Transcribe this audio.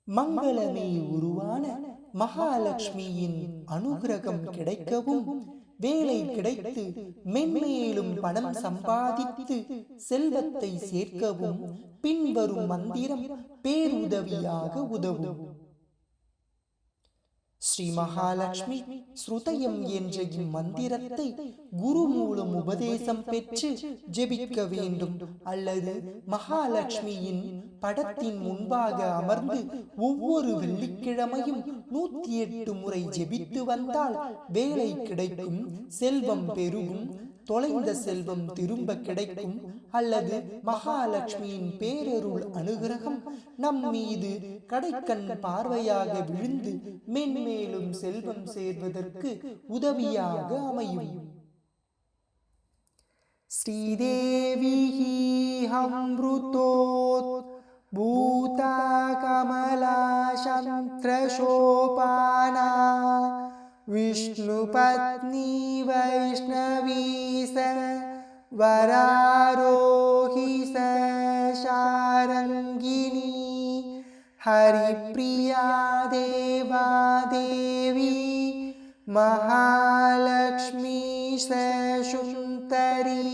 மங்களமே உருவான மகாலட்சுமியின் அனுகிரகம் கிடைக்கவும், வேலை கிடைத்து மென்மேலும் பணம் சம்பாதித்து செல்வத்தை சேர்க்கவும் பின்வரும் மந்திரம் பேருதவியாக உதவும். ஸ்ரீ மகாலட்சுமி ஸ்ருதயம் என்ற இம்மந்திரத்தை குரு மூலம் உபதேசம் பெற்று ஜெபிக்க வேண்டும். அல்லது மகாலட்சுமியின் படத்தின் முன்பாக அமர்ந்து ஒவ்வொரு வெள்ளிக்கிழமையும் 108 முறை ஜெபித்து வந்தால் வேலை கிடைக்கும், செல்வம் பெருகும், தொலைந்த செல்வம் திரும்ப கிடைக்கும். அல்லது மகாலட்சுமியின் பேரருள் அனுகிரகம் நம் மீது கடைக்கண் பார்வையாக விழுந்து மென்மேலும் செல்வம் சேர்வதற்கு உதவியாக அமையும். ஸ்ரீதேவி ஹம்ருதோத் பூதா கமலா சந்திரசோபானா விஷ்ணு பத்னி வைஷ்ணவி வராரோஹி சாரங்கினி ஹரிப்ரியா தேவா தேவி மகாலட்சுமி சுந்தரி.